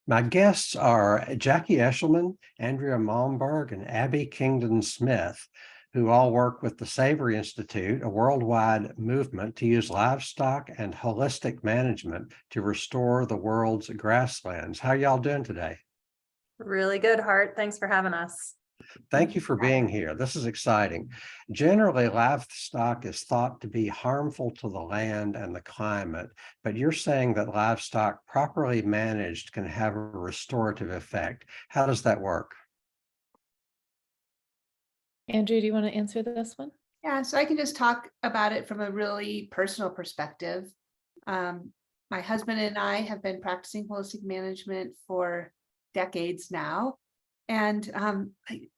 My guests are Jackie Eshleman, Andrea Malmberg, and Abbey Kingdon-Smith, who all work with the Savory Institute, a worldwide movement to use livestock and holistic management to restore the world's grasslands. How y'all doing today? Really good, Hart. Thanks for having us. Thank you for being here. This is exciting. Generally, livestock is thought to be harmful to the land and the climate, but you're saying that livestock properly managed can have a restorative effect. How does that work? Andrea, do you want to answer this one? Yeah, so I can just talk about it from a really personal perspective. My husband and I have been practicing holistic management for decades now. And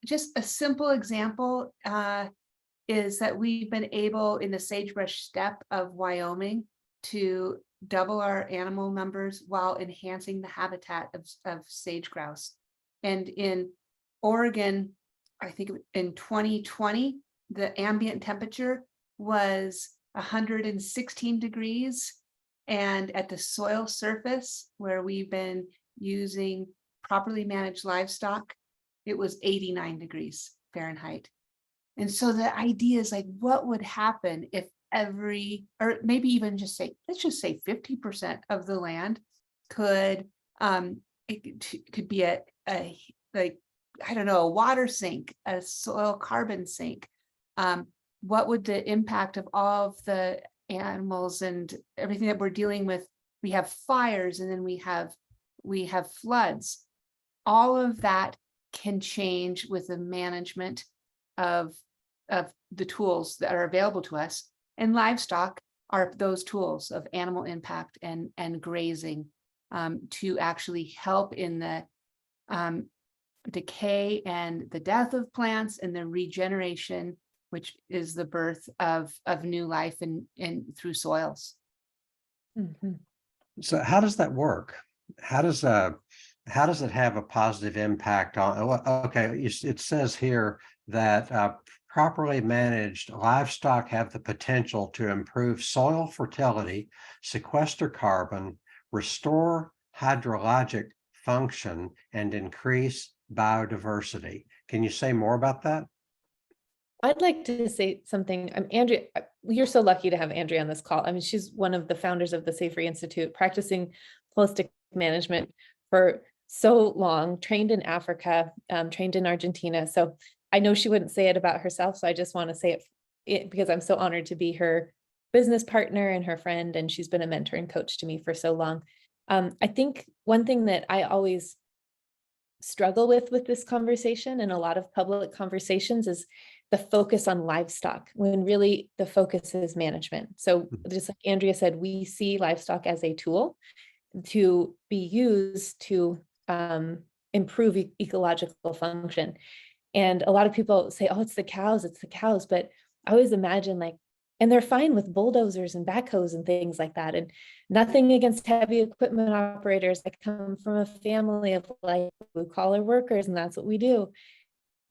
just a simple example is that we've been able in the sagebrush steppe of Wyoming to double our animal numbers while enhancing the habitat of sage-grouse. And in Oregon, I think in 2020, the ambient temperature was 116 degrees. And at the soil surface where we've been using properly managed livestock, it was 89 degrees Fahrenheit. And so the idea is like, what would happen if or maybe even just say, let's just say 50% of the land could, it could be a like, I don't know, a water sink, a soil carbon sink. What would the impact of all of the animals and everything that we're dealing with? We have fires, and then we have floods. All of that can change with the management of the tools that are available to us. And livestock are those tools of animal impact and grazing to actually help in the decay and the death of plants and the regeneration, which is the birth of new life and through soils. Mm-hmm. So how does that work? How does it have a positive impact on, okay, it says here that properly managed livestock have the potential to improve soil fertility, sequester carbon, restore hydrologic function, and increase biodiversity. Can you say more about that? I'd like to say something. Andrea, you're so lucky to have Andrea on this call. I mean, she's one of the founders of the Savory Institute, practicing holistic management for so long, trained in Africa, trained in Argentina. So I know she wouldn't say it about herself. So I just want to say it because I'm so honored to be her business partner and her friend. And she's been a mentor and coach to me for so long. I think one thing that I always struggle with this conversation and a lot of public conversations is the focus on livestock, when really the focus is management. So just like Andrea said, we see livestock as a tool to be used to improve ecological function. And a lot of people say, oh, it's the cows, but I always imagine like, and they're fine with bulldozers and backhoes and things like that. And nothing against heavy equipment operators. I come from a family of like blue collar workers, and that's what we do.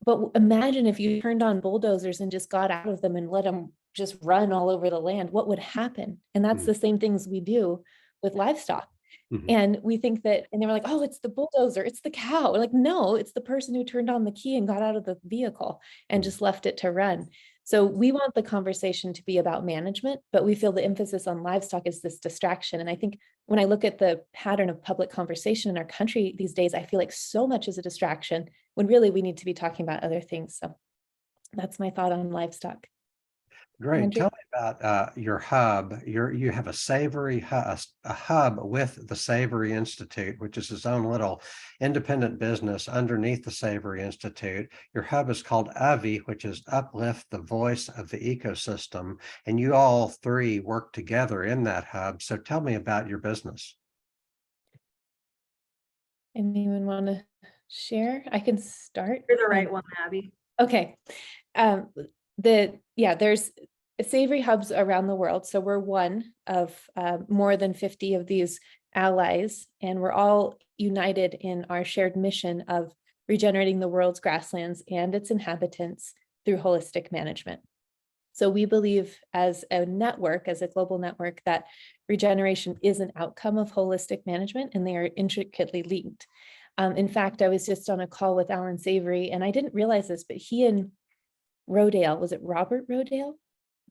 But imagine if you turned on bulldozers and just got out of them and let them just run all over the land, what would happen? And that's the same things we do with livestock. Mm-hmm. And we think that, and they were like, oh, it's the bulldozer, it's the cow. We're like, no, it's the person who turned on the key and got out of the vehicle and just left it to run. So we want the conversation to be about management, but we feel the emphasis on livestock is this distraction. And I think when I look at the pattern of public conversation in our country these days, I feel like so much is a distraction when really we need to be talking about other things. So that's my thought on livestock. Great. Andrea? Tell me about your hub. You have a Savory a hub with the Savory Institute, which is its own little independent business underneath the Savory Institute. Your hub is called Abbey, which is Uplift, the voice of the ecosystem. And you all three work together in that hub. So tell me about your business. Anyone want to share? I can start. You're the right one, Abby. Okay. There's Savory hubs around the world. So we're one of more than 50 of these allies, and we're all united in our shared mission of regenerating the world's grasslands and its inhabitants through holistic management. So we believe as a network, as a global network, that regeneration is an outcome of holistic management and they are intricately linked. In fact, I was just on a call with Alan Savory, and I didn't realize this, but he and Rodale, was it Robert Rodale?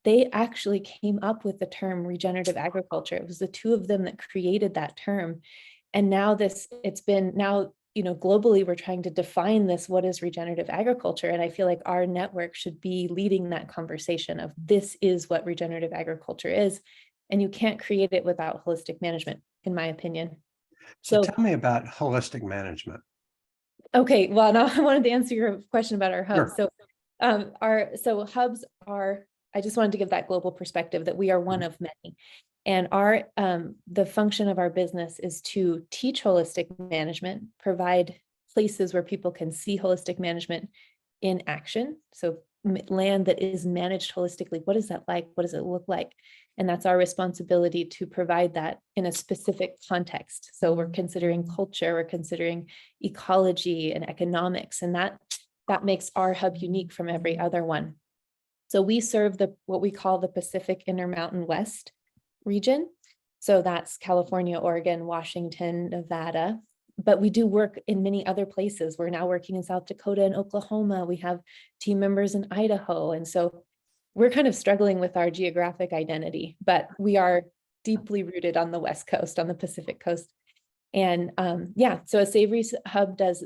They actually came up with the term regenerative agriculture. It was the two of them that created that term. And now it's been now, globally, we're trying to define this, what is regenerative agriculture? And I feel like our network should be leading that conversation of this is what regenerative agriculture is. And you can't create it without holistic management, in my opinion. So tell me about holistic management. Okay, well, now I wanted to answer your question about our hubs. Sure. So hubs are, I just wanted to give that global perspective that we are one of many. And our the function of our business is to teach holistic management, provide places where people can see holistic management in action. So land that is managed holistically, what is that like? What does it look like? And that's our responsibility to provide that in a specific context. So we're considering culture, we're considering ecology and economics, and that makes our hub unique from every other one. So we serve what we call the Pacific Intermountain West region. So that's California, Oregon, Washington, Nevada, but we do work in many other places. We're now working in South Dakota and Oklahoma. We have team members in Idaho. And so we're kind of struggling with our geographic identity, but we are deeply rooted on the West Coast, on the Pacific Coast. And so a Savory Hub does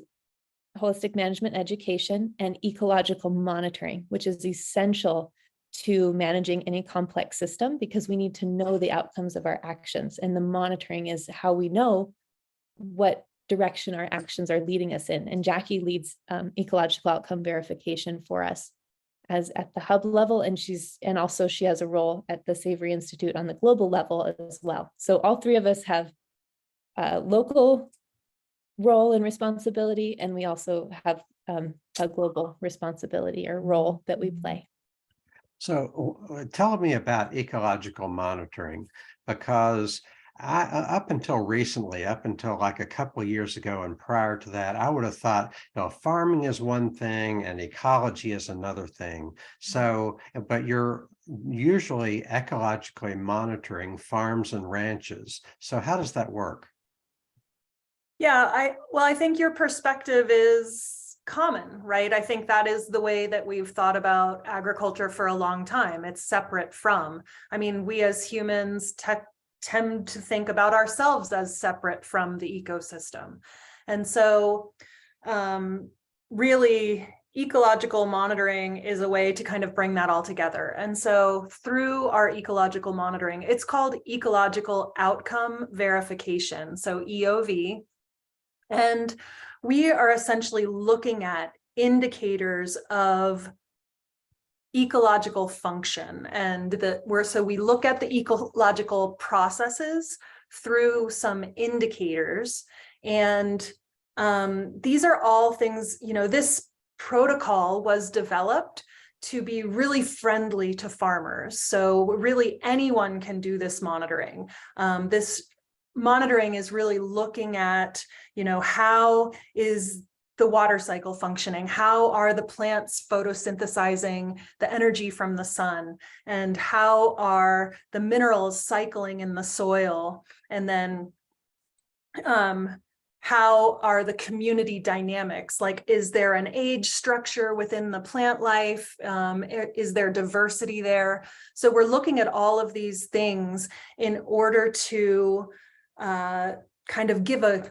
holistic management education and ecological monitoring, which is essential to managing any complex system because we need to know the outcomes of our actions. And the monitoring is how we know what direction our actions are leading us in. And Jackie leads ecological outcome verification for us as at the hub level. And she has a role at the Savory Institute on the global level as well. So all three of us have a local role and responsibility, and we also have a global responsibility or role that we play. So tell me about ecological monitoring, because up until recently, up until like a couple of years ago and prior to that, I would have thought, farming is one thing and ecology is another thing. So, but you're usually ecologically monitoring farms and ranches. So how does that work? Yeah, I think your perspective is common, right? I think that is the way that we've thought about agriculture for a long time. It's separate from, we as humans tend to think about ourselves as separate from the ecosystem. And so really ecological monitoring is a way to kind of bring that all together. And so through our ecological monitoring, it's called ecological outcome verification, so EOV. And we are essentially looking at indicators of ecological function, and so we look at the ecological processes through some indicators. And these are all things, this protocol was developed to be really friendly to farmers. So really anyone can do this monitoring. This monitoring is really looking at, how is the water cycle functioning? How are the plants photosynthesizing the energy from the sun? And how are the minerals cycling in the soil? And then how are the community dynamics? Like, is there an age structure within the plant life? Is there diversity there? So we're looking at all of these things in order to kind of give a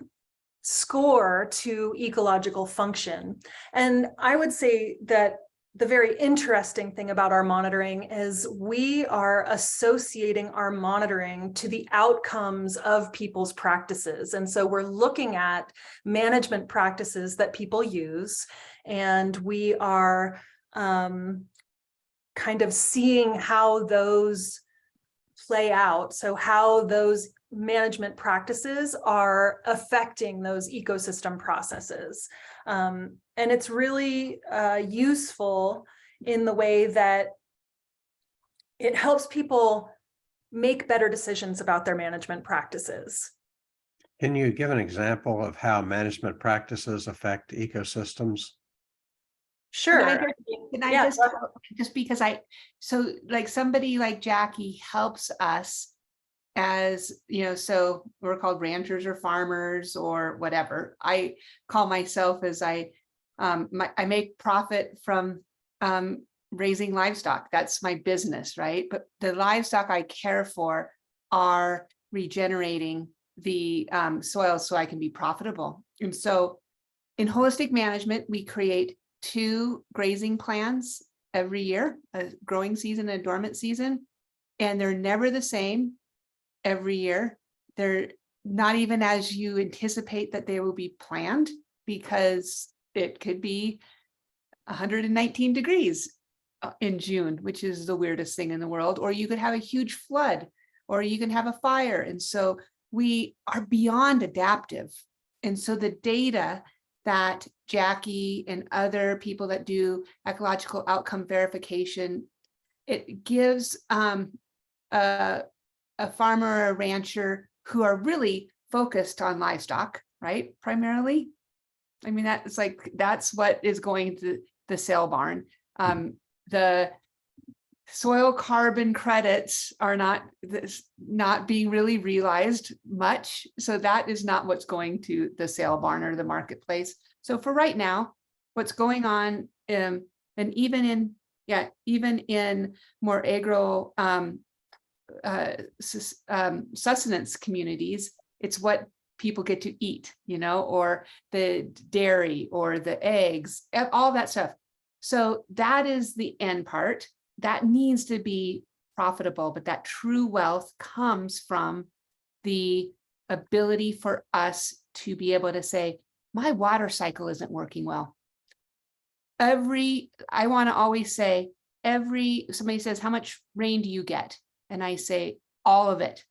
score to ecological function. And I would say that the very interesting thing about our monitoring is we are associating our monitoring to the outcomes of people's practices. And so we're looking at management practices that people use, and we are kind of seeing how those play out. So how those management practices are affecting those ecosystem processes. And it's really useful in the way that it helps people make better decisions about their management practices. Can you give an example of how management practices affect ecosystems? Sure. Can I Yeah, just because so like somebody like Jackie helps us as, so we're called ranchers or farmers or whatever. I call myself as I make profit from raising livestock. That's my business, right? But the livestock I care for are regenerating the soil so I can be profitable. And so in holistic management, we create 2 grazing plans every year, a growing season and a dormant season, and they're never the same every year. They're not even as you anticipate that they will be planned, because it could be 119 degrees in June, which is the weirdest thing in the world, or you could have a huge flood, or you can have a fire. And so we are beyond adaptive. And so the data that Jackie and other people that do ecological outcome verification, it gives a farmer or a rancher who are really focused on livestock, right? Primarily. I mean, that's what is going to the sale barn. The soil carbon credits are not being really realized much. So that is not what's going to the sale barn or the marketplace. So for right now, what's going on, and even in more agro sustenance communities, it's what people get to eat, or the dairy or the eggs, all that stuff. So that is the end part. That needs to be profitable, but that true wealth comes from the ability for us to be able to say, my water cycle isn't working well. I want to always say, somebody says, how much rain do you get? And I say, all of it.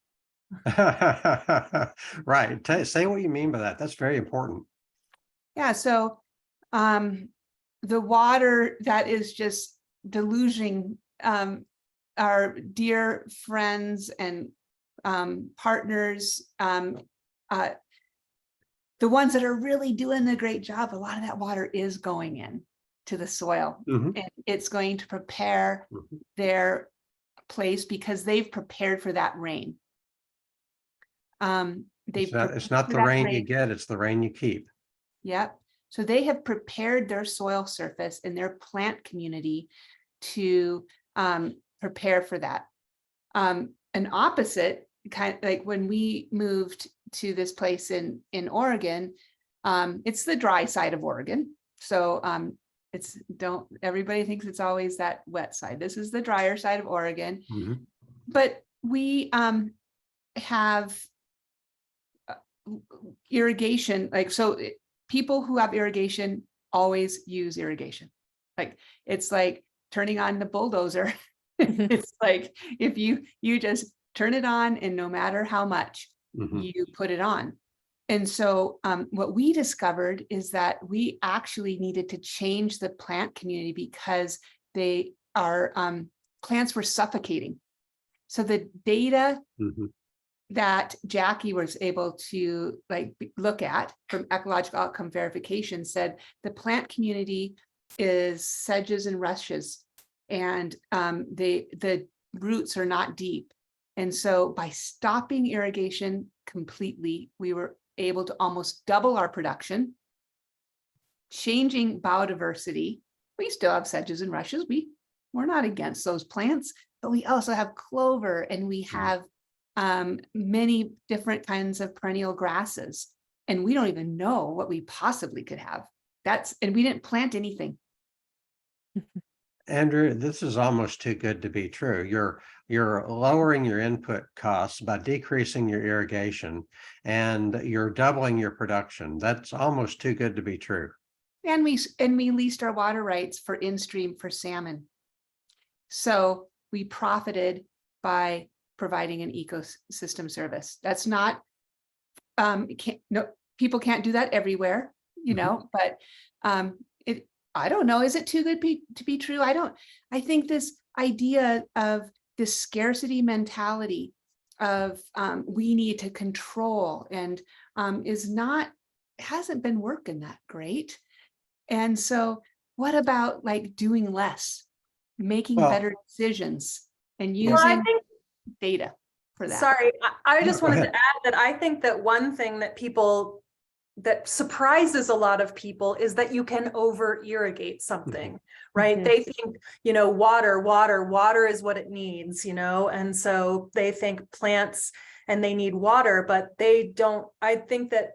Right. Say what you mean by that. That's very important. Yeah. So the water that is just deluging our dear friends and partners, the ones that are really doing a great job, a lot of that water is going in to the soil, and it's going to prepare their place because they've prepared for that rain. It's not the rain you get, it's the rain you keep. Yep. So they have prepared their soil surface and their plant community to prepare for that. An opposite kind, like when we moved to this place in Oregon, it's the dry side of Oregon. So everybody thinks it's always that wet side. This is the drier side of Oregon. But we have irrigation, people who have irrigation always use irrigation. It's like turning on the bulldozer. It's like if you just turn it on, and no matter how much you put it on. And so what we discovered is that we actually needed to change the plant community because plants were suffocating. So the data that Jackie was able to look at from ecological outcome verification said the plant community is sedges and rushes, and the roots are not deep. And so by stopping irrigation completely, we were able to almost double our production, changing biodiversity. We still have sedges and rushes. We're not against those plants, but we also have clover, and we have many different kinds of perennial grasses, and we don't even know what we possibly could have. And we didn't plant anything. Andrew, this is almost too good to be true. You're lowering your input costs by decreasing your irrigation, and you're doubling your production. That's almost too good to be true. And we leased our water rights for in-stream for salmon. So we profited by providing an ecosystem service. That's not, people can't do that everywhere, but I don't know. Is it too good to be true? I think this idea of this scarcity mentality of we need to control and hasn't been working that great. And so what about like doing less, making Well- better decisions and Well, I using think, data for that? sorry, I just go wanted ahead. to add that I think that one thing that surprises a lot of people is that you can over irrigate something, right? Mhm. They think, water is what it needs, and so they think plants and they need water, but they don't. I think that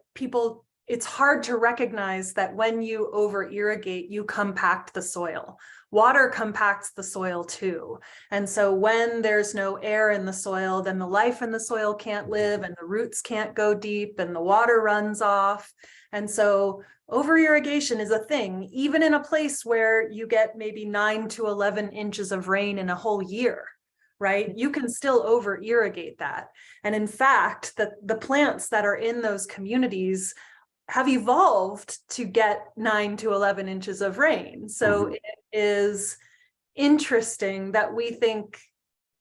it's hard to recognize that when you over irrigate, you compact the soil. Water compacts the soil too. And so when there's no air in the soil, then the life in the soil can't live and the roots can't go deep and the water runs off. And so over irrigation is a thing, even in a place where you get maybe 9 to 11 inches of rain in a whole year, right? You can still over irrigate that. And in fact, the plants that are in those communities have evolved to get 9 to 11 inches of rain. So it is interesting that we think,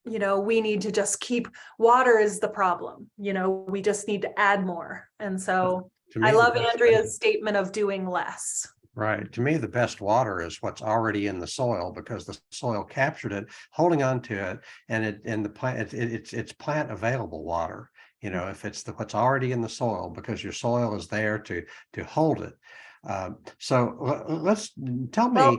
we need to just keep, water is the problem, we just need to add more. And so To me, I the love best- Andrea's statement of doing less. Right. To me, the best water is what's already in the soil, because the soil captured it, holding on to it, and the plant, it's plant available water. If it's what's already in the soil, because your soil is there to hold it. So let's tell me. Well,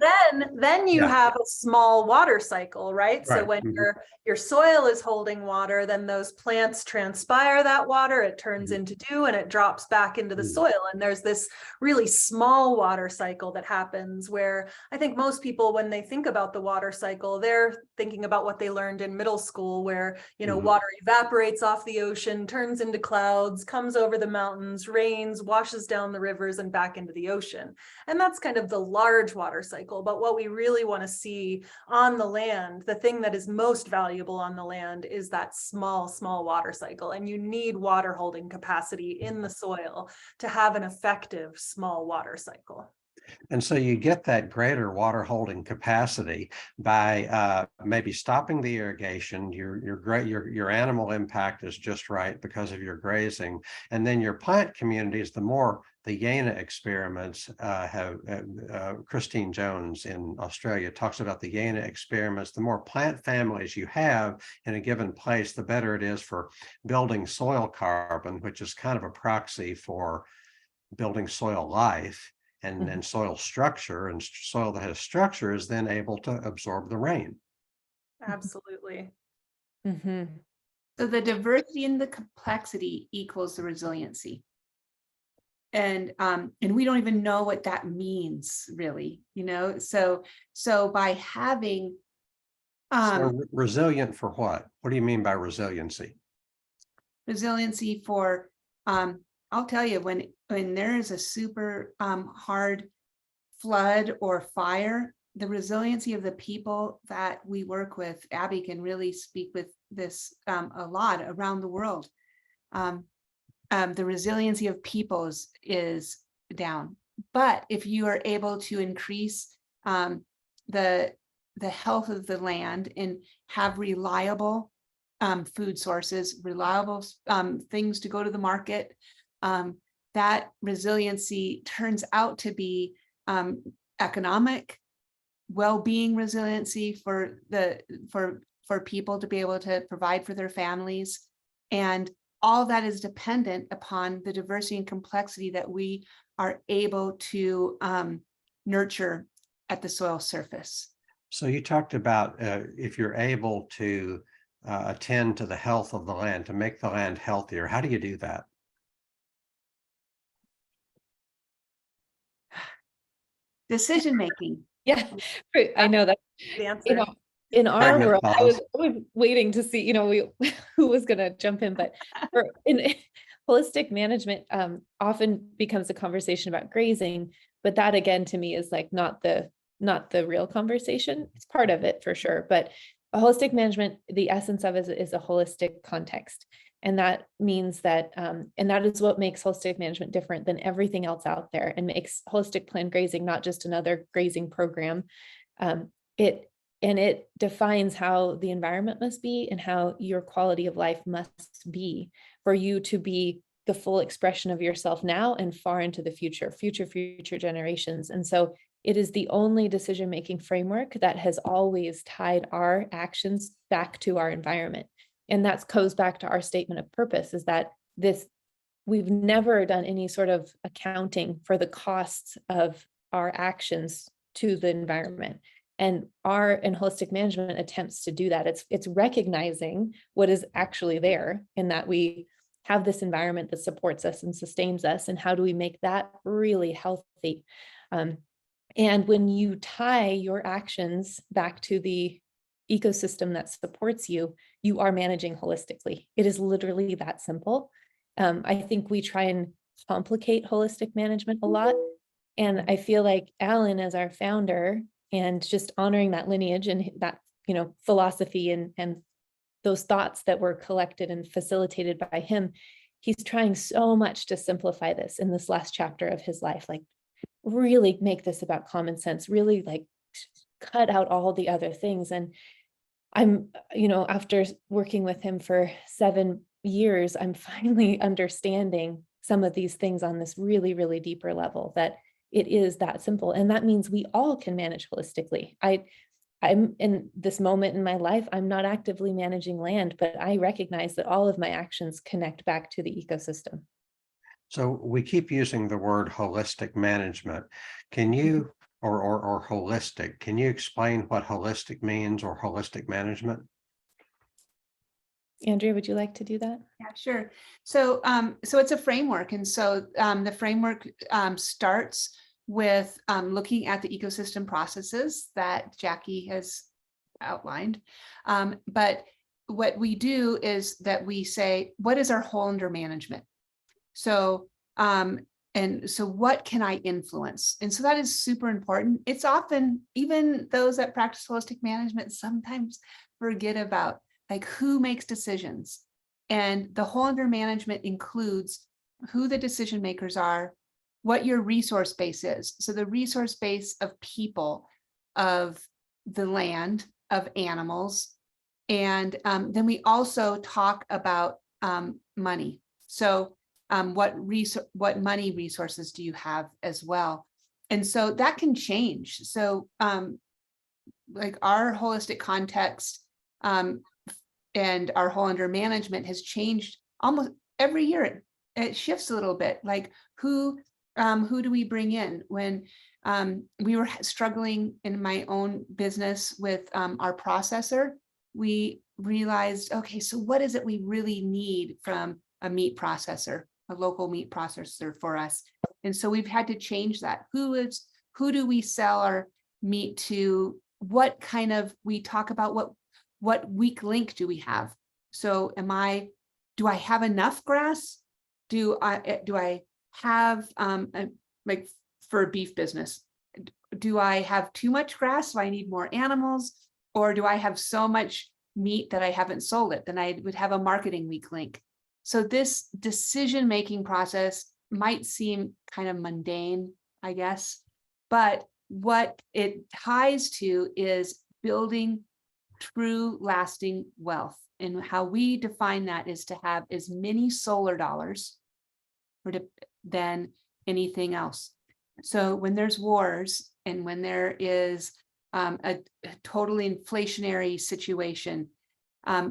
then you Yeah. have a small water cycle, right? So Right. when Mhm. your soil is holding water, then those plants transpire that water, it turns Mhm. into dew and it drops back into the Mhm. soil. And there's this really small water cycle that happens where I think most people, when they think about the water cycle, they're thinking about what they learned in middle school, where, Mhm. water evaporates off the ocean, turns into clouds, comes over the mountains, rains, washes down the rivers and back into the ocean. And that's kind of the large water cycle. But what we really want to see on the land, the thing that is most valuable on the land, is that small water cycle. And you need water holding capacity in the soil to have an effective small water cycle. And so you get that greater water holding capacity by maybe stopping the irrigation. Your animal impact is just right because of your grazing, and then your plant communities. The more the Jena experiments have, Christine Jones in Australia talks about the Jena experiments. The more plant families you have in a given place, the better it is for building soil carbon, which is kind of a proxy for building soil life. And then soil structure, and soil that has structure is then able to absorb the rain. Absolutely. Mhm. So the diversity and the complexity equals the resiliency. And we don't even know what that means, really, So by having So resilient for what? What do you mean by resiliency? resiliency for I'll tell you, when there is a super hard flood or fire, the resiliency of the people that we work with, Abbey can really speak with this a lot around the world. The resiliency of peoples is down. But if you are able to increase the health of the land and have reliable food sources, reliable things to go to the market, that resiliency turns out to be economic well-being resiliency for people to be able to provide for their families. And all that is dependent upon the diversity and complexity that we are able to nurture at the soil surface. So you talked about if you're able to attend to the health of the land, to make the land healthier. How do you do that? Decision making. Yeah, I know that, The answer. in our Pregnant world, I was pause. waiting to see, who was going to jump in, but in holistic management often becomes a conversation about grazing, but that again to me is like not the real conversation. It's part of it for sure, but a holistic management, the essence of it is a holistic context. And that means that, and that is what makes holistic management different than everything else out there, and makes holistic planned grazing not just another grazing program. It defines how the environment must be and how your quality of life must be for you to be the full expression of yourself now and far into the future generations. And so It is the only decision-making framework that has always tied our actions back to our environment. And that goes back to our statement of purpose, is that we've never done any sort of accounting for the costs of our actions to the environment. And holistic management attempts to do that. It's recognizing what is actually there, and that we have this environment that supports us and sustains us, and how do we make that really healthy? And when you tie your actions back to the ecosystem that supports you, you are managing holistically. It is literally that simple. I think we try and complicate holistic management a lot. And I feel like Alan, as our founder, and just honoring that lineage and that, philosophy and those thoughts that were collected and facilitated by him, he's trying so much to simplify this in this last chapter of his life, like really make this about common sense, really like cut out all the other things. And I'm, after working with him for 7 years, I'm finally understanding some of these things on this really, really deeper level, that it is that simple. And that means we all can manage holistically. I'm in this moment in my life, I'm not actively managing land, but I recognize that all of my actions connect back to the ecosystem. So we keep using the word holistic management. Can you, or holistic, can you explain what holistic means, or holistic management? Andrea, would you like to do that? Yeah, sure. So, so it's a framework. And so the framework starts with looking at the ecosystem processes that Jackie has outlined. But what we do is that we say, what is our whole under management? So, and so what can I influence? And so that is super important. It's often, even those that practice holistic management sometimes forget about like who makes decisions. And the whole under management includes who the decision makers are, what your resource base is. So the resource base of people, of the land, of animals. And then we also talk about money. So what money resources do you have as well? And so that can change. So like our holistic context and our whole under management has changed almost every year. It shifts a little bit. Like who do we bring in? When we were struggling in my own business with our processor, we realized, okay, so what is it we really need from a meat processor, a local meat processor for us? And so we've had to change that. Who do we sell our meat to? What kind of, we talk about what weak link do we have? So do I have enough grass? Do I have like for a beef business, do I have too much grass? So I need more animals, or do I have so much meat that I haven't sold it? Then I would have a marketing weak link. So this decision-making process might seem kind of mundane, I guess, but what it ties to is building true lasting wealth. And how we define that is to have as many solar dollars than anything else. So when there's wars and when there is a totally inflationary situation,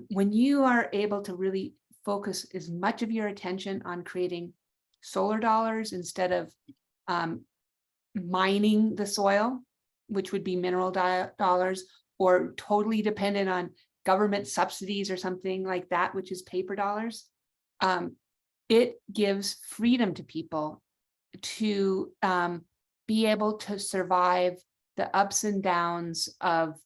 when you are able to really focus as much of your attention on creating solar dollars instead of mining the soil, which would be mineral dollars, or totally dependent on government subsidies or something like that, which is paper dollars, it gives freedom to people to be able to survive the ups and downs of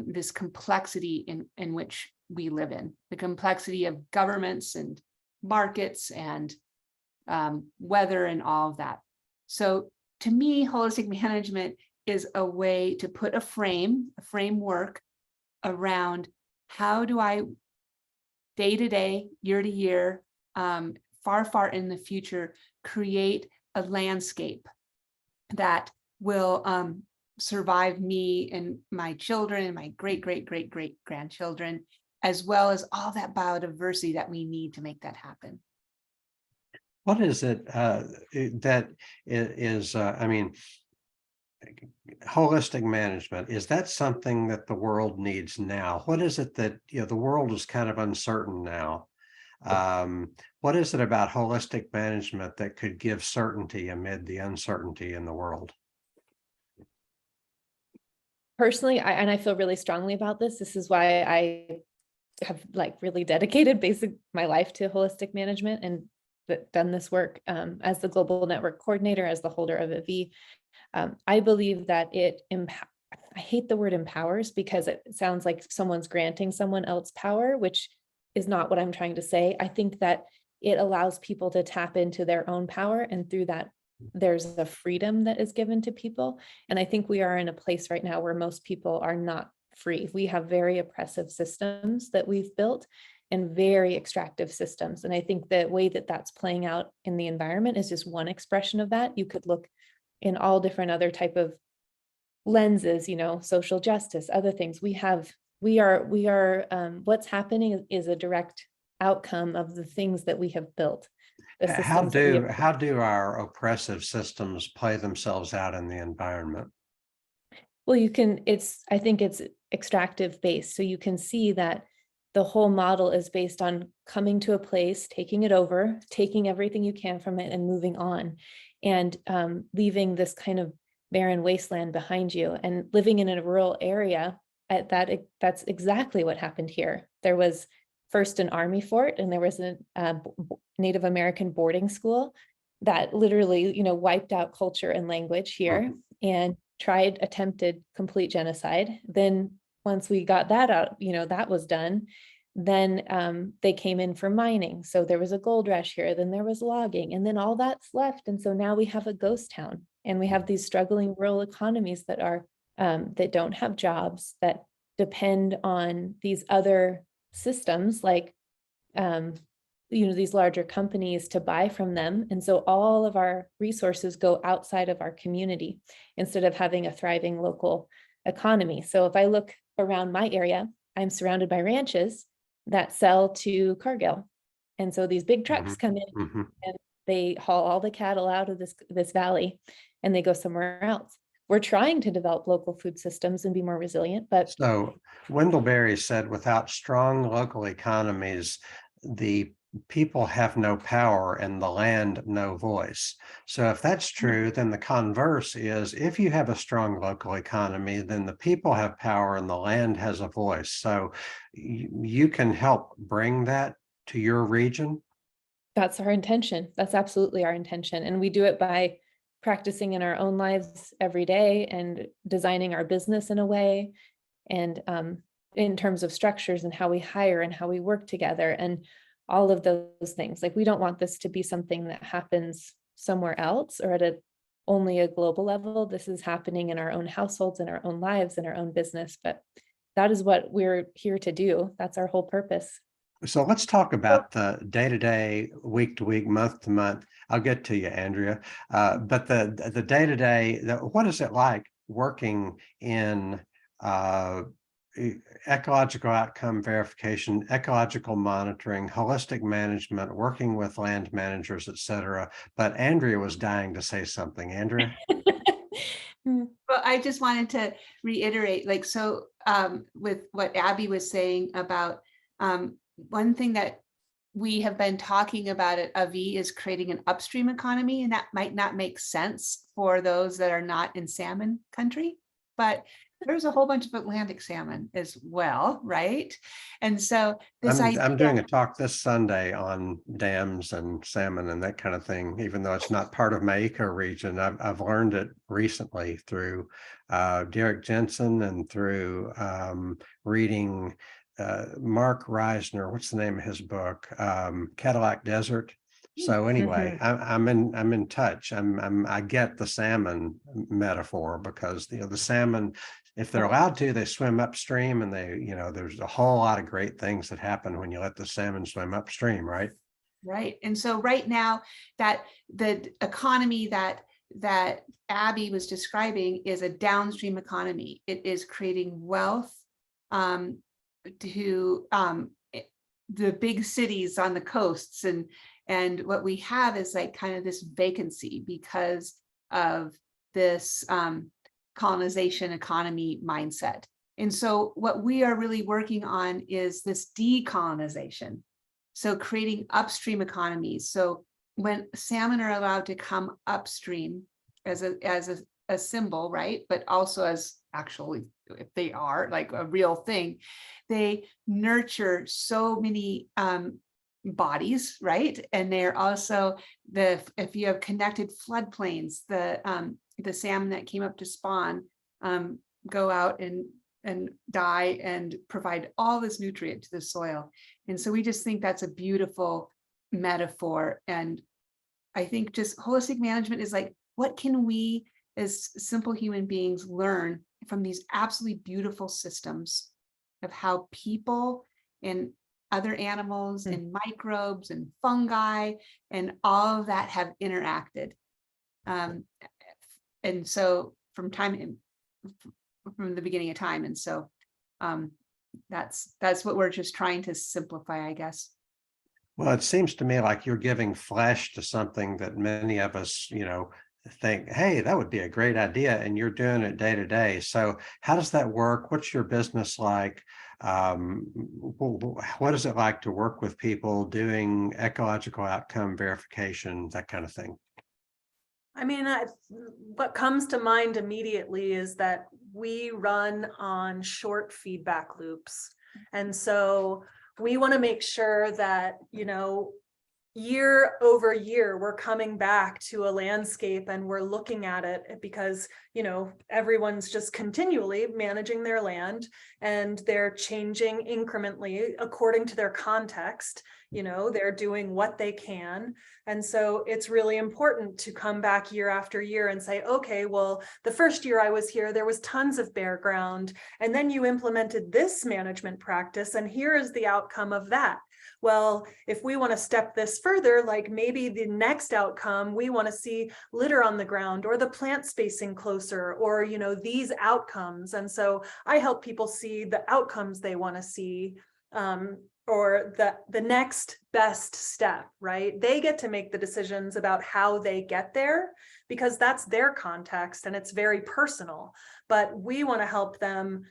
this complexity in which we live in, the complexity of governments and markets and weather and all of that. So to me, holistic management is a way to put a framework around how do I day to day, year to year, far in the future, create a landscape that will survive me and my children and my great grandchildren, as well as all that biodiversity that we need to make that happen. What is it that is, I mean, holistic management, is that something that the world needs now? What is it that, the world is kind of uncertain now? What is it about holistic management that could give certainty amid the uncertainty in the world? Personally, I feel really strongly about this. This is why I have really dedicated my life to holistic management and done this work as the global network coordinator, as the holder of a V. I believe that I hate the word empowers because it sounds like someone's granting someone else power, which is not what I'm trying to say. I think that it allows people to tap into their own power, and through that, there's a freedom that is given to people. And I think we are in a place right now where most people are not free. We have very oppressive systems that we've built and very extractive systems. And I think the way that that's playing out in the environment is just one expression of that. You could look in all different other type of lenses, social justice, other things. What's happening is a direct outcome of the things that we have built. How do our oppressive systems play themselves out in the environment? Well, I think it's extractive based. So you can see that the whole model is based on coming to a place, taking it over, taking everything you can from it and moving on, and leaving this kind of barren wasteland behind you. And living in a rural area, that's exactly what happened here. There was first an army fort, and there was a Native American boarding school that literally, wiped out culture and language here and attempted complete genocide. Then once we got that out, that was done. Then they came in for mining. So there was a gold rush here, then there was logging, and then all that's left. And so now we have a ghost town, and we have these struggling rural economies that don't have jobs, that depend on these other systems like these larger companies to buy from them. And so all of our resources go outside of our community instead of having a thriving local economy. So if I look around my area, I'm surrounded by ranches that sell to Cargill. And so these big trucks come in and they haul all the cattle out of this valley and they go somewhere else. We're trying to develop local food systems and be more resilient, but So Wendell Berry said, without strong local economies, the people have no power and the land no voice. So if that's true, then the converse is, if you have a strong local economy, then the people have power and the land has a voice. So you can help bring that to your region. that's our intention. That's absolutely our intention. And we do it by practicing in our own lives every day and designing our business in a way, and in terms of structures and how we hire and how we work together and all of those things. We don't want this to be something that happens somewhere else or at only a global level. This is happening in our own households, in our own lives, in our own business. But that is what we're here to do. That's our whole purpose. So let's talk about the day-to-day, week-to-week, month-to-month. I'll get to you, Andrea. But the day-to-day, what is it like working in ecological outcome verification, ecological monitoring, holistic management, working with land managers, et cetera? But Andrea was dying to say something. Andrea? Well, I just wanted to reiterate, with what Abby was saying about one thing that we have been talking about at AVI is creating an upstream economy, and that might not make sense for those that are not in salmon country, but there's a whole bunch of Atlantic salmon as well, right? And so I'm doing a talk this Sunday on dams and salmon and that kind of thing, even though it's not part of my eco-region. I've learned it recently through Derek Jensen and through reading Mark Reisner. What's the name of his book? Cadillac Desert. So anyway, I'm in touch. I get the salmon metaphor because the salmon, if they're allowed to, they swim upstream, and there's a whole lot of great things that happen when you let the salmon swim upstream, right? Right. And so right now, that the economy that Abby was describing is a downstream economy. It is creating wealth to the big cities on the coasts, and what we have is kind of this vacancy because of this colonization economy mindset. And so what we are really working on is this decolonization. So creating upstream economies. So when salmon are allowed to come upstream as a symbol, right? But also as actually, if they are like a real thing, they nurture so many bodies, right? And they're also if you have connected floodplains, the salmon that came up to spawn go out and die and provide all this nutrient to the soil. And so we just think that's a beautiful metaphor. And I think just holistic management is like, what can we as simple human beings learn from these absolutely beautiful systems of how people and other animals and microbes and fungi and all of that have interacted. And so from the beginning of time. And so that's what we're just trying to simplify, I guess. Well, it seems to me like you're giving flesh to something that many of us, think, hey, that would be a great idea, and you're doing it day to day. So how does that work? What's your business like? What is it like to work with people doing ecological outcome verification, that kind of thing? I mean, what comes to mind immediately is that we run on short feedback loops. And so we want to make sure that, year over year, we're coming back to a landscape and we're looking at it because, everyone's just continually managing their land and they're changing incrementally according to their context. They're doing what they can. And so it's really important to come back year after year and say, okay, well, the first year I was here, there was tons of bare ground. And then you implemented this management practice. And here is the outcome of that. Well, if we want to step this further, like maybe the next outcome, we want to see litter on the ground or the plant spacing closer or, these outcomes. And so I help people see the outcomes they want to see, or the next best step, right? They get to make the decisions about how they get there because that's their context and it's very personal, but we want to help them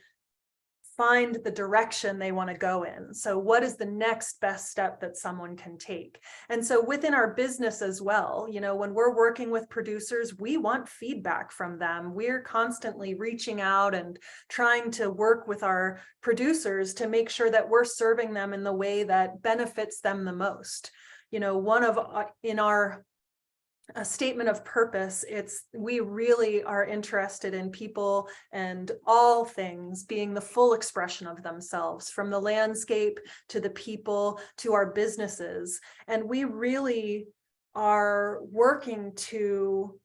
find the direction they want to go in. So what is the next best step that someone can take? And so within our business as well, when we're working with producers, we want feedback from them. We're constantly reaching out and trying to work with our producers to make sure that we're serving them in the way that benefits them the most. In our a statement of purpose, we really are interested in people and all things being the full expression of themselves, from the landscape to the people to our businesses. And we really are working to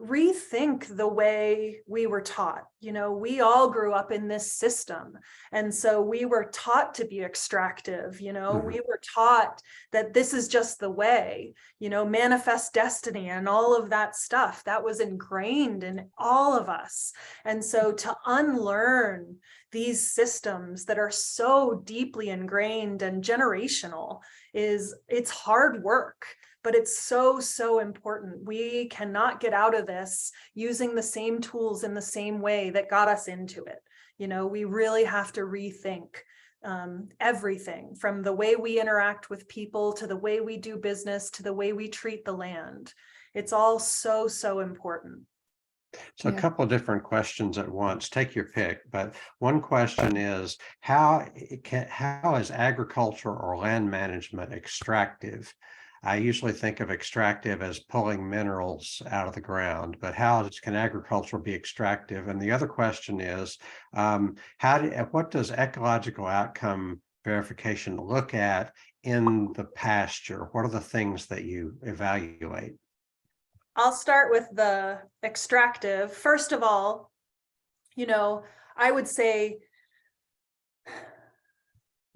rethink the way we were taught. We all grew up in this system. And so we were taught to be extractive, we were taught that this is just the way, manifest destiny and all of that stuff that was ingrained in all of us. And so to unlearn these systems that are so deeply ingrained and generational it's hard work. But it's so, so important. We cannot get out of this using the same tools in the same way that got us into it. We really have to rethink everything from the way we interact with people to the way we do business to the way we treat the land. It's all so, so important. So a couple of different questions at once, take your pick, but one question is how is agriculture or land management extractive? I usually think of extractive as pulling minerals out of the ground, but can agriculture be extractive? And the other question is, what does ecological outcome verification look at in the pasture? What are the things that you evaluate? I'll start with the extractive. First of all, I would say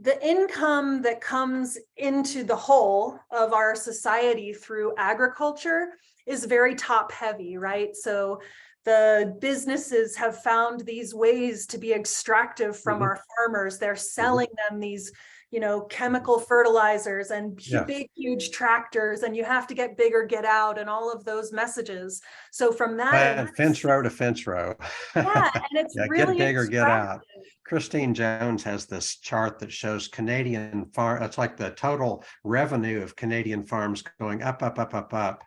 the income that comes into the whole of our society through agriculture is very top heavy, right? So the businesses have found these ways to be extractive from our farmers. They're selling them these chemical fertilizers and Yeah. big, huge tractors, and you have to get bigger, get out, and all of those messages. So from that, And fence row to fence row. yeah, and it's Yeah, really get bigger, get out. extractive. Christine Jones has this chart that shows Canadian farm. It's like the total revenue of Canadian farms going up, up, up, up, up.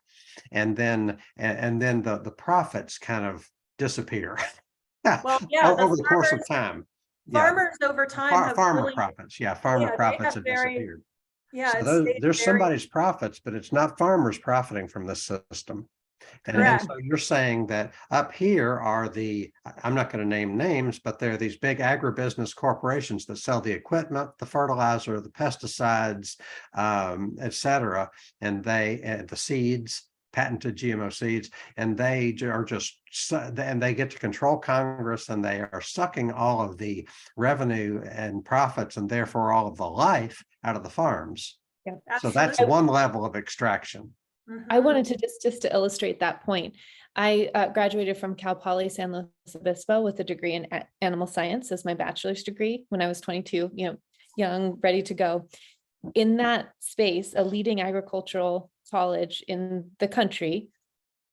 And then the profits kind of disappear. Well, yeah, Over the course of time. Yeah. Farmers over time have Farmer really, profits. Yeah, farmer they profits have have disappeared. yeah, So it's stayed there's very somebody's profits, but it's not farmers profiting from this system. And correct. so you're saying that up here are I'm not going to name names, but there are these big agribusiness corporations that sell the equipment, the fertilizer, the pesticides, et cetera, and the seeds, patented GMO seeds, and they are and they get to control Congress, and they are sucking all of the revenue and profits, and therefore all of the life out of the farms. Yeah, so that's absolutely. one level of extraction. I wanted to just to illustrate that point. I graduated from Cal Poly San Luis Obispo with a degree in animal science as my bachelor's degree when I was 22, young, ready to go. In that space, a leading agricultural college in the country,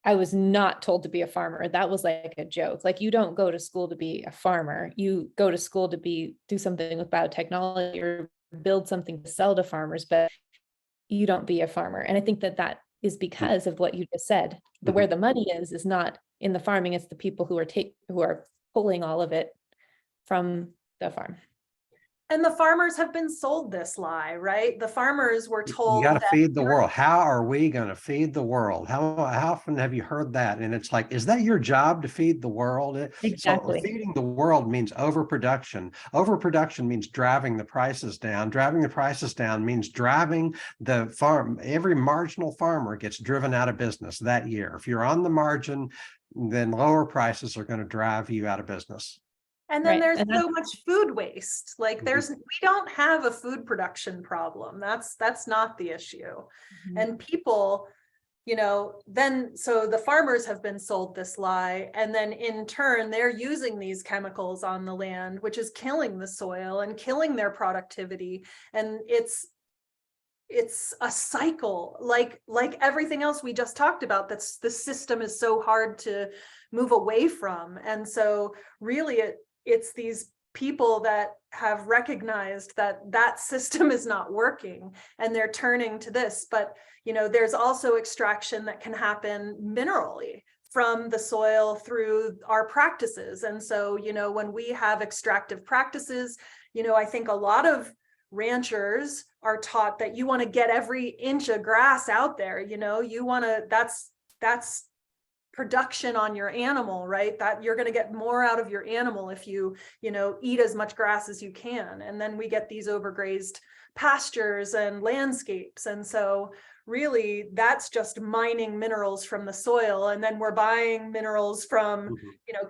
I was not told to be a farmer. That was like a joke. Like, you don't go to school to be a farmer. You go to school to do something with biotechnology or build something to sell to farmers, but you don't be a farmer. And I think that is because of what you just said. Where the money is not in the farming, it's the people who are pulling all of it from the farm. And the farmers have been sold this lie, right? The farmers were told you got to that feed the world. How are we going to feed the world? How often have you heard that? And it's like, is that your job to feed the world? Exactly. So feeding the world means overproduction. Overproduction means driving the prices down. Driving the prices down means driving the farm. Every marginal farmer gets driven out of business that year. If you're on the margin, then lower prices are going to drive you out of business. and then Right. there's And so much food waste. Like we don't have a food production problem. That's not the issue. And people, then so the farmers have been sold this lie, and then in turn they're using these chemicals on the land, which is killing the soil and killing their productivity. And it's a cycle, like everything else we just talked about. That's the system is so hard to move away from. And so really it's these people that have recognized that system is not working, and they're turning to this. But there's also extraction that can happen minerally from the soil through our practices. And so when we have extractive practices, I think a lot of ranchers are taught that you want to get every inch of grass out there. You want to, that's production on your animal, right? That you're going to get more out of your animal if you eat as much grass as you can. And then we get these overgrazed pastures and landscapes. And so really that's just mining minerals from the soil. And then we're buying minerals from,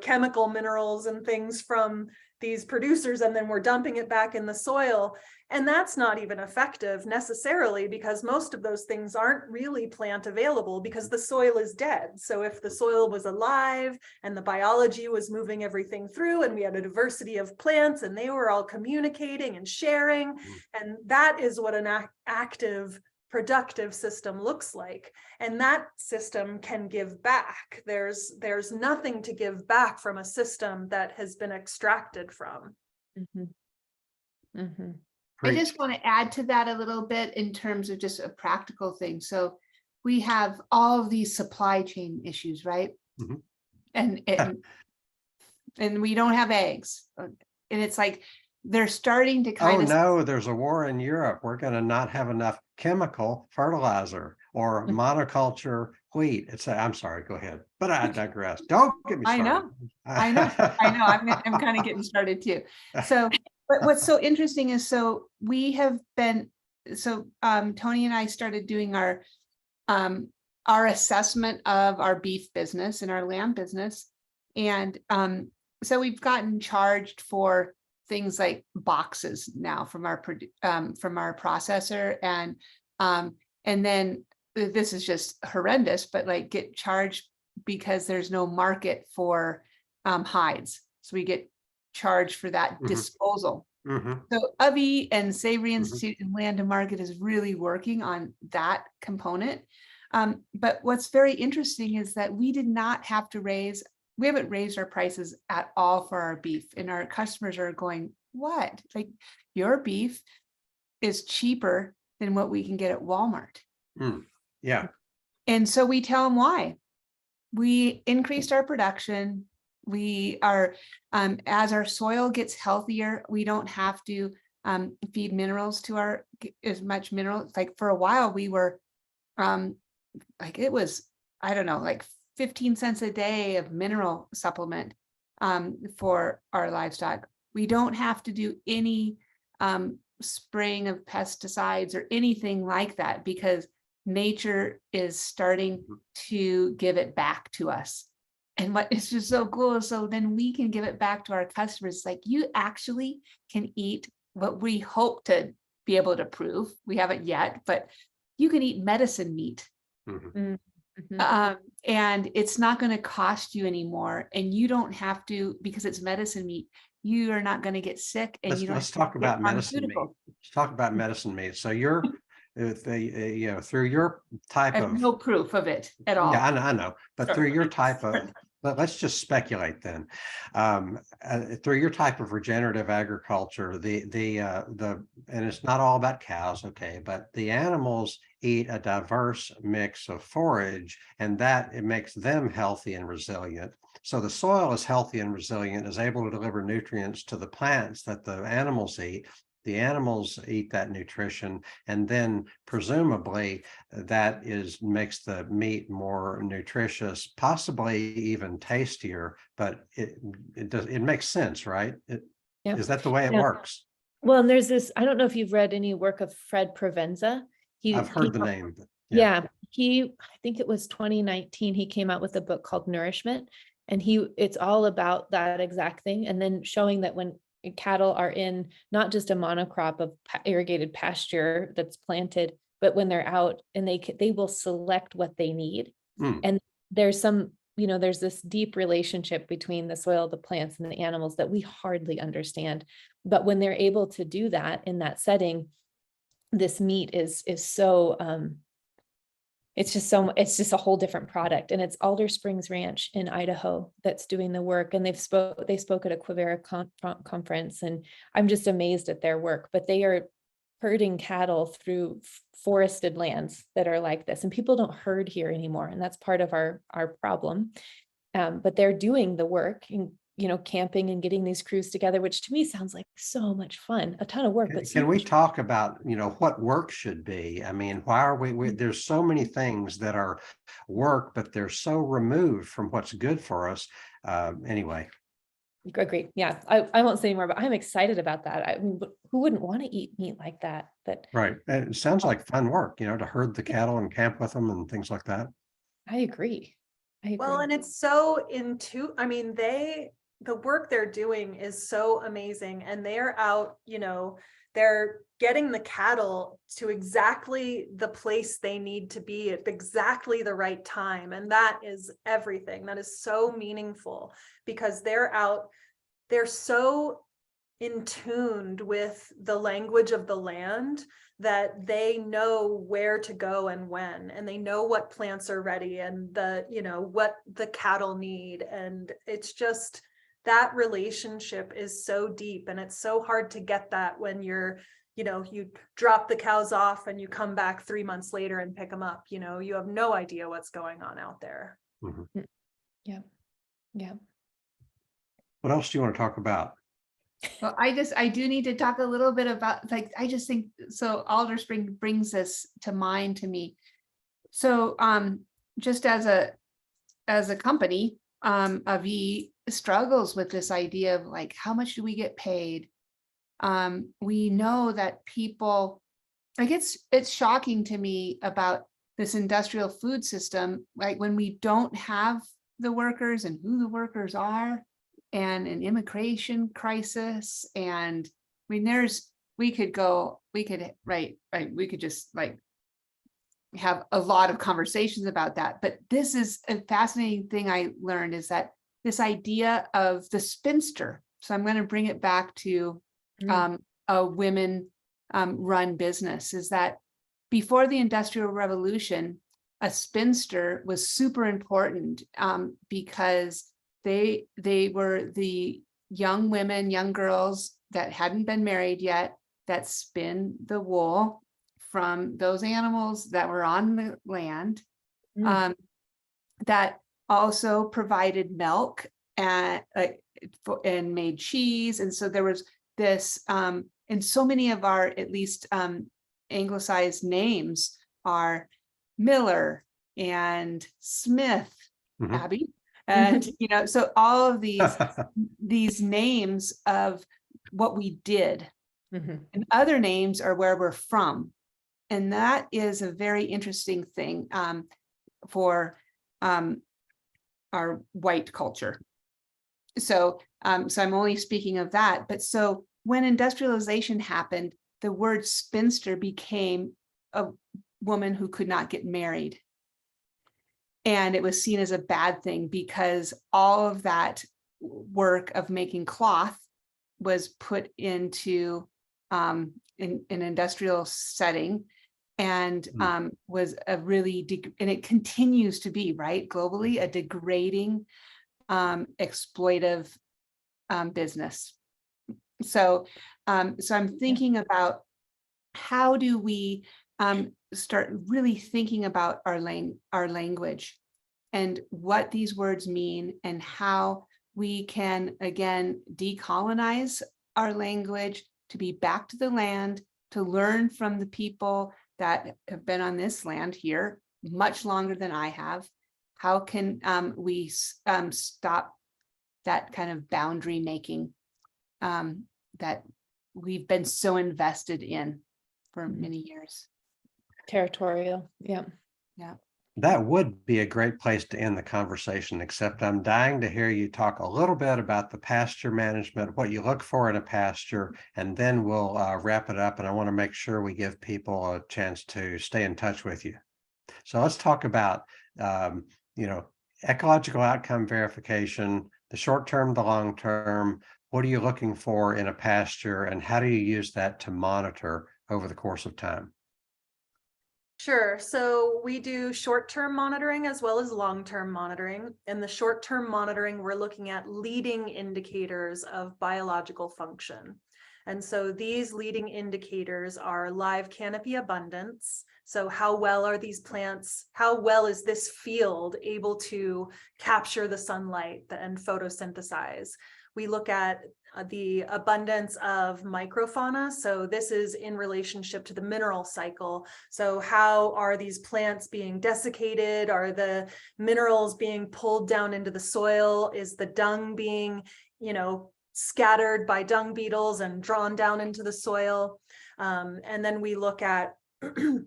chemical minerals and things from these producers, and then we're dumping it back in the soil. And that's not even effective necessarily, because most of those things aren't really plant available because the soil is dead. So if the soil was alive and the biology was moving everything through, and we had a diversity of plants and they were all communicating and sharing, and that is what an active, productive system looks like. And that system can give back. There's nothing to give back from a system that has been extracted from. I just want to add to that a little bit in terms of just a practical thing. So we have all of these supply chain issues, right? And we don't have eggs. And it's like they're starting to kind of. Oh no, there's a war in Europe. We're going to not have enough chemical fertilizer or monoculture wheat. I'm sorry, go ahead. But I digress. Don't get me started. I know. I'm kind of getting started too. So, but what's so interesting is, so we have been, Tony and I started doing our assessment of our beef business and our lamb business. And so we've gotten charged for things like boxes now from our processor, and then this is just horrendous, but like get charged because there's no market for hides, so we get charged for that disposal. Mhm. So Abbey and Savory Mhm. Institute and Land to Market is really working on that component. But what's very interesting is that we haven't raised our prices at all for our beef, and our customers are going, what? Like, your beef is cheaper than what we can get at Walmart. Yeah. And so we tell them why. We increased our production. We are, as our soil gets healthier, we don't have to feed minerals to as much minerals. Like, for a while, we were like, it was, I don't know, like 15 cents a day of mineral supplement for our livestock. We don't have to do any spraying of pesticides or anything like that, because nature is starting to give it back to us. And what is just so cool, so then we can give it back to our customers. Like, you actually can eat what we hope to be able to prove. We haven't yet, but you can eat medicine meat. Mhm. And it's not going to cost you anymore. And you don't have to, because it's medicine meat, you are not going to get sick, and you don't Let's have to talk get about medicine meat. pharmaceuticals. Let's talk about medicine meat. So you're, through your type I have of, no proof of it at all. yeah, I know, but Sorry. through your type of, but let's just speculate then. Through your type of regenerative agriculture, and it's not all about cows, okay, but the animals eat a diverse mix of forage, and that it makes them healthy and resilient. So the soil is healthy and resilient, is able to deliver nutrients to the plants that the animals eat. The animals eat that nutrition, and then presumably that makes the meat more nutritious, possibly even tastier, but it makes sense, right? Yeah. Is that the way it Yeah. works? Well, and there's this, I don't know if you've read any work of Fred Provenza. I've heard the name, but Yeah, I think it was 2019, he came out with a book called Nourishment, and it's all about that exact thing. And then showing that when cattle are in not just a monocrop of irrigated pasture that's planted, but when they're out, and they will select what they need. Mm. And there's there's this deep relationship between the soil, the plants, and the animals that we hardly understand. But when they're able to do that in that setting, this meat is so it's just a whole different product. And it's Alder Springs Ranch in Idaho that's doing the work, and they spoke at a Quivira conference, and I'm just amazed at their work. But they are herding cattle through forested lands that are like this, and people don't herd here anymore, and that's part of our problem. But they're doing the work, and camping and getting these crews together, which to me sounds like so much fun, a ton of work. But Can we talk about, what work should be? I mean, why are there's so many things that are work, but they're so removed from what's good for us. Anyway. Agreed. Yeah, I won't say more, but I'm excited about that. I mean, who wouldn't want to eat meat like that? But Right. And it sounds like fun work, to herd the cattle and camp with them and things like that. I agree. Well, and it's so I mean, the work they're doing is so amazing, and they're out, they're getting the cattle to exactly the place they need to be at exactly the right time. And that is everything. That is so meaningful, because they're so in tuned with the language of the land that they know where to go and when, and they know what plants are ready, and what the cattle need. And it's just, that relationship is so deep, and it's so hard to get that when you drop the cows off and you come back 3 months later and pick them up. You have no idea what's going on out there. Mm-hmm. Yeah. What else do you want to talk about? Well, I do need to talk a little bit about, like, I just think, so Alder Spring brings this to mind to me. So just as a company, Avi struggles with this idea of, like, how much do we get paid? We know that people, like, it's shocking to me about this industrial food system, like, when we don't have the workers and who the workers are, and an immigration crisis. And I mean, we could just, like, have a lot of conversations about that. But this is a fascinating thing I learned, is that this idea of the spinster. So I'm going to bring it back to a women run business, is that before the Industrial Revolution, a spinster was super important because they were the young women, young girls that hadn't been married yet, that spin the wool from those animals that were on the land, that also provided milk and made cheese. And so there was this, and so many of our, at least anglicized names are Miller and Smith, Abbey, and so all of these names of what we did, and other names are where we're from, and that is a very interesting thing for our white culture. So I'm only speaking of that, but so when industrialization happened, the word spinster became a woman who could not get married. And it was seen as a bad thing because all of that work of making cloth was put into an industrial setting, and was a really, and it continues to be, right, globally, a degrading, exploitive business. So I'm thinking about how do we start really thinking about our language and what these words mean, and how we can again decolonize our language to be back to the land, to learn from the people that have been on this land here much longer than I have. How can we stop that kind of boundary making that we've been so invested in for many years? Territorial. Yeah. That would be a great place to end the conversation, except I'm dying to hear you talk a little bit about the pasture management, what you look for in a pasture, and then we'll wrap it up. And I want to make sure we give people a chance to stay in touch with you. So let's talk about, ecological outcome verification, the short term, the long term. What are you looking for in a pasture, and how do you use that to monitor over the course of time? Sure. So we do short-term monitoring as well as long-term monitoring. In the short-term monitoring, we're looking at leading indicators of biological function. And so these leading indicators are live canopy abundance. So how well are these plants, how well is this field able to capture the sunlight and photosynthesize? We look at the abundance of microfauna. So this is in relationship to the mineral cycle. So how are these plants being desiccated? Are the minerals being pulled down into the soil? Is the dung being, scattered by dung beetles and drawn down into the soil? And then we look at, oh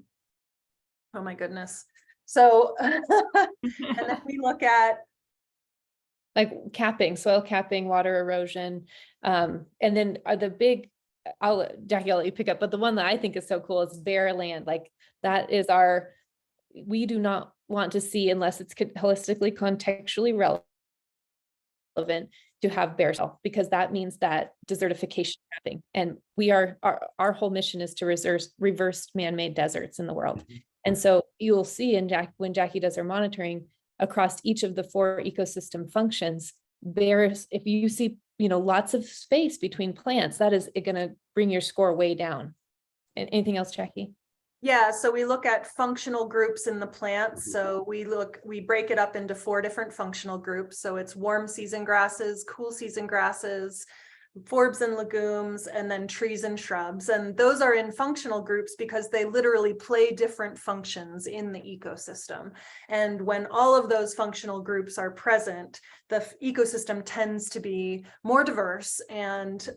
my goodness. So, and then we look at like capping, soil capping, water erosion. And then are the big, Jackie, I'll let you pick up, but the one that I think is so cool is bare land. Like that is we do not want to see, unless it's holistically, contextually relevant, to have bare soil, because that means that desertification is happening. And our whole mission is to reverse man-made deserts in the world. And so you'll see when Jackie does her monitoring, across each of the 4 ecosystem functions, if you see, lots of space between plants, that is going to bring your score way down. And anything else, Jackie? Yeah, so we look at functional groups in the plants. So we break it up into 4 different functional groups. So it's warm season grasses, cool season grasses, forbs and legumes, and then trees and shrubs. And those are in functional groups because they literally play different functions in the ecosystem. And when all of those functional groups are present, the ecosystem tends to be more diverse and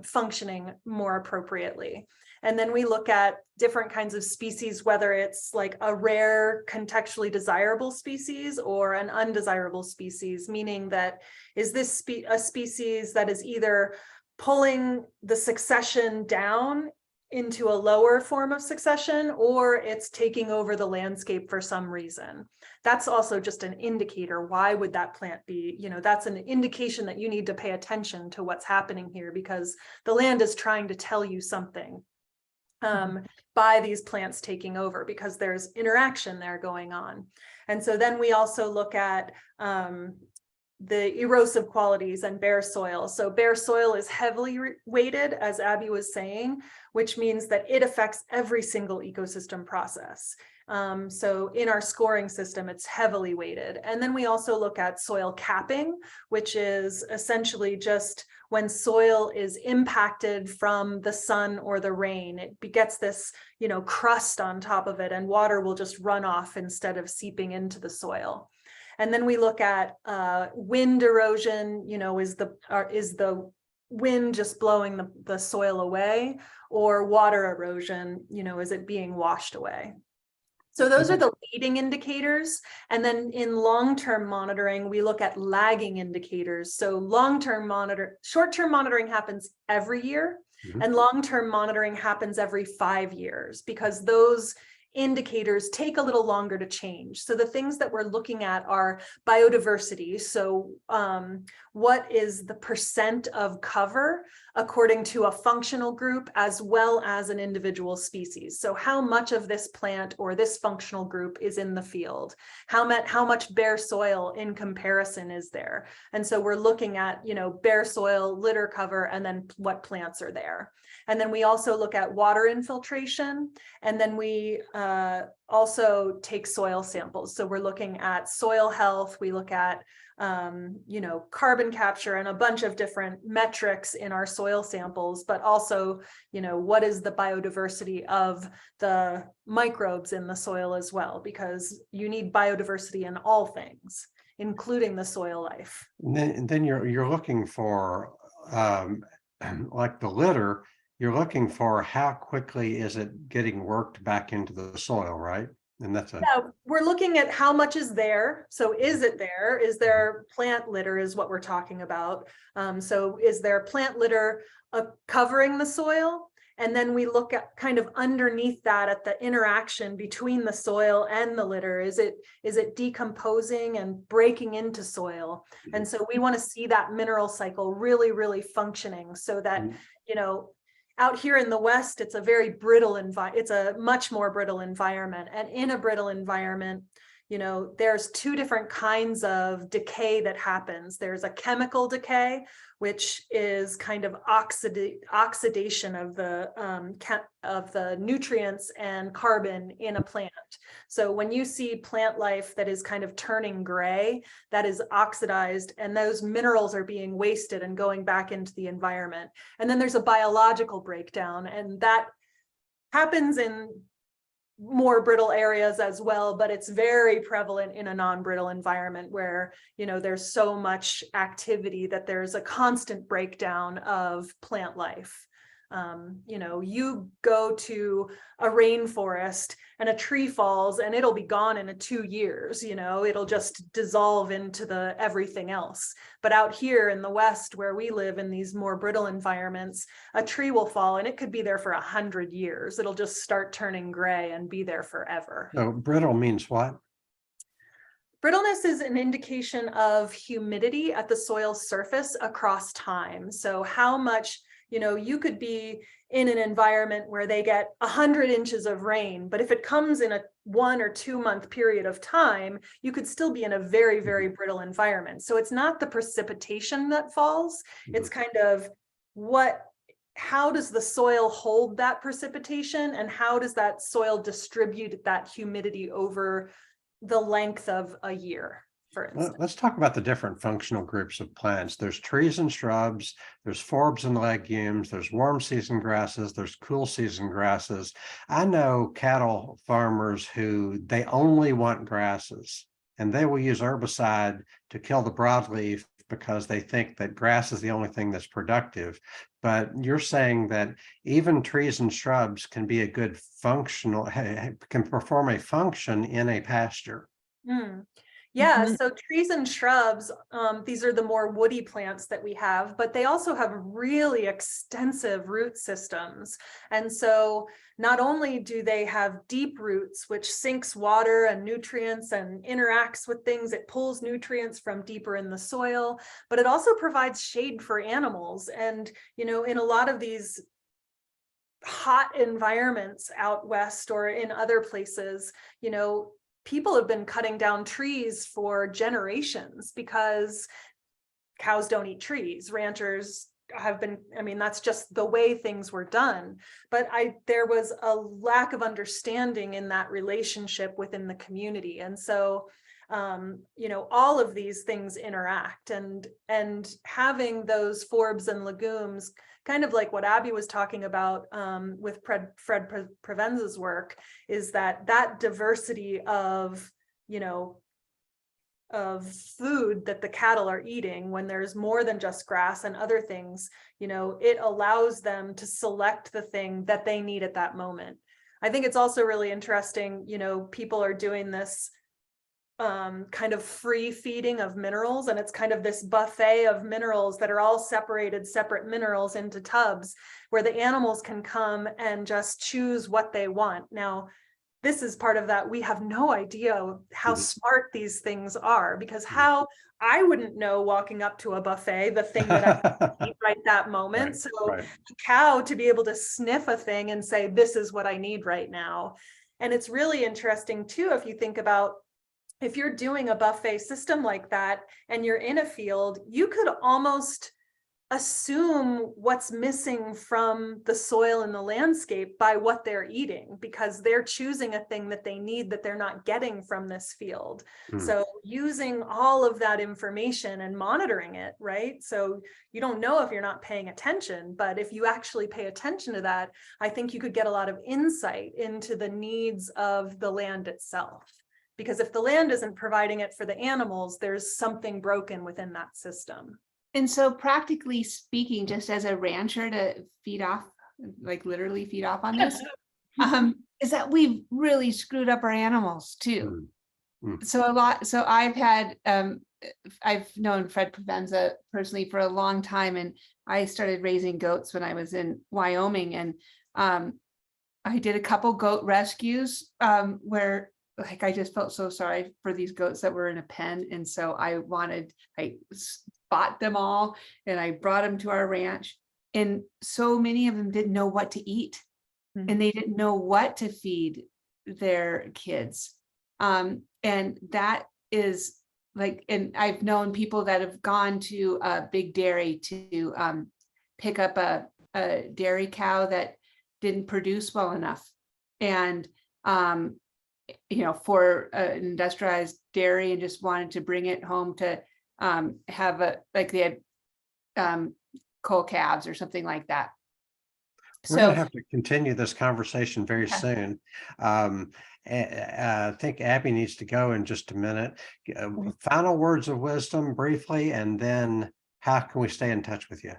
functioning more appropriately. And then we look at different kinds of species, whether it's like a rare, contextually desirable species or an undesirable species, meaning that is this a species that is either pulling the succession down into a lower form of succession, or it's taking over the landscape for some reason. That's also just an indicator. Why would that plant be, that's an indication that you need to pay attention to what's happening here, because the land is trying to tell you something by these plants taking over, because there's interaction there going on. And so then we also look at the erosive qualities and bare soil. So bare soil is heavily weighted, as Abby was saying, which means that it affects every single ecosystem process. So in our scoring system, it's heavily weighted. And then we also look at soil capping, which is essentially just when soil is impacted from the sun or the rain, it begets this, crust on top of it, and water will just run off instead of seeping into the soil. And then we look at wind erosion, is the wind just blowing the soil away, or water erosion, is it being washed away? So those are the leading indicators. And then in long-term monitoring, we look at lagging indicators. So short-term monitoring happens every year, and long-term monitoring happens every 5 years, because those indicators take a little longer to change. So the things that we're looking at are biodiversity. So what is the percent of cover according to a functional group as well as an individual species? So how much of this plant or this functional group is in the field? How much bare soil in comparison is there? And so we're looking at, bare soil, litter cover, and then what plants are there. And then we also look at water infiltration, and then we also take soil samples. So we're looking at soil health, we look at carbon capture and a bunch of different metrics in our soil samples, but also, what is the biodiversity of the microbes in the soil as well, because you need biodiversity in all things, including the soil life. And then you're looking for, like the litter, you're looking for how quickly is it getting worked back into the soil, right? And that's we're looking at how much is there. So is it there? Is there plant litter is what we're talking about. So is there plant litter covering the soil? And then we look at kind of underneath that at the interaction between the soil and the litter. Is it decomposing and breaking into soil? And so we want to see that mineral cycle really, really functioning, so that, out here in the West, it's a very brittle it's a much more brittle environment. And in a brittle environment, there's two different kinds of decay that happens. There's a chemical decay, which is kind of oxidation of the nutrients and carbon in a plant. So when you see plant life that is kind of turning gray, that is oxidized, and those minerals are being wasted and going back into the environment. And then there's a biological breakdown, and that happens in more brittle areas as well, but it's very prevalent in a non-brittle environment where, there's so much activity that there's a constant breakdown of plant life. You go to a rainforest and a tree falls and it'll be gone in 2 years, it'll just dissolve into the everything else. But out here in the West, where we live in these more brittle environments, a tree will fall and it could be there for 100 years. It'll just start turning gray and be there forever. so brittle means what? Brittleness is an indication of humidity at the soil surface across time. So how much, you could be in an environment where they get 100 inches of rain, but if it comes in a 1 or 2 month period of time, you could still be in a very, very brittle environment. So it's not the precipitation that falls. It's kind of how does the soil hold that precipitation, and how does that soil distribute that humidity over the length of a year, for instance. Let's talk about the different functional groups of plants. There's trees and shrubs, there's forbs and legumes, there's warm season grasses, there's cool season grasses. I know cattle farmers who they only want grasses, and they will use herbicide to kill the broadleaf because they think that grass is the only thing that's productive. But you're saying that even trees and shrubs can be a good can perform a function in a pasture. Yeah, Mhm. so trees and shrubs, these are the more woody plants that we have, but they also have really extensive root systems. And so not only do they have deep roots, which sinks water and nutrients and interacts with things, it pulls nutrients from deeper in the soil, but it also provides shade for animals. And, you know, in a lot of these hot environments out west or in other places, you know, people have been cutting down trees for generations because cows don't eat trees. Ranchers have been, I mean, that's just the way things were done. But there was a lack of understanding in that relationship within the community. And so, you know, all of these things interact, and having those forbs and legumes, kind of like what Abby was talking about with Fred Provenza's work, is that diversity of, you know, of food that the cattle are eating, when there's more than just grass and other things, you know, it allows them to select the thing that they need at that moment. I think it's also really interesting, you know, people are doing this kind of free feeding of minerals, and it's kind of this buffet of minerals that are all separate minerals into tubs where the animals can come and just choose what they want. Now, this is part of that. We have no idea how smart these things are, because how I wouldn't know walking up to a buffet the thing that I eat right that moment. Right, So right. a cow to be able to sniff a thing and say, this is what I need right now. And it's really interesting too, if you think about, if you're doing a buffet system like that and you're in a field, you could almost assume what's missing from the soil and the landscape by what they're eating, because they're choosing a thing that they need that they're not getting from this field. So using all of that information and monitoring it, right? So you don't know if you're not paying attention, but if you actually pay attention to that, I think you could get a lot of insight into the needs of the land itself. Because if the land isn't providing it for the animals, there's something broken within that system. And so practically speaking, just as a rancher to feed off, like literally feed off on this, is that we've really screwed up our animals too. So I've known Fred Provenza personally for a long time, and I started raising goats when I was in Wyoming, and I did a couple goat rescues where, like, I just felt so sorry for these goats that were in a pen. And so I bought them all and I brought them to our ranch. And so many of them didn't know what to eat, and they didn't know what to feed their kids. And that is like, and I've known people that have gone to a big dairy to pick up a dairy cow that didn't produce well enough. And you know, for an industrialized dairy, and just wanted to bring it home to have they had coal calves or something like that. We're going to So have to continue this conversation very soon. I think Abby needs to go in just a minute. Final words of wisdom briefly, and then how can we stay in touch with you?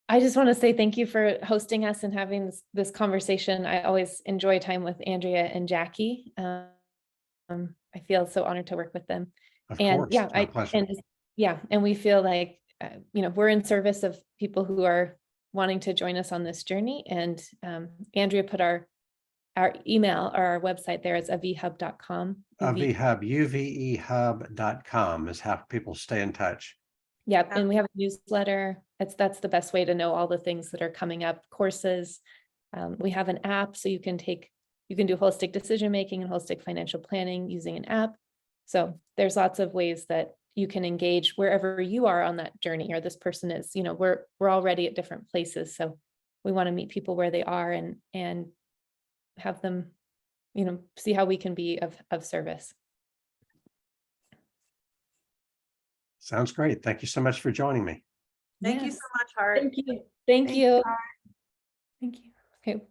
I just want to say thank you for hosting us and having this conversation. I always enjoy time with Andrea and Jackie. I feel so honored to work with them. Of And course, yeah, it's my pleasure. and we feel like you know, we're in service of people who are wanting to join us on this journey. And Andrea put our email or our website there. It's avhub.com. uvehub.com is how people stay in touch. Yep, and we have a newsletter. That's the best way to know all the things that are coming up, courses. We have an app, so you can do holistic decision making and holistic financial planning using an app. So there's lots of ways that you can engage wherever you are on that journey, or this person is. You know, we're already at different places, so we want to meet people where they are and have them, you know, see how we can be of service. Sounds great. Thank you so much for joining me. Thank you so much, Hart. Thank you. Thank you. Hart. Thank you. Okay.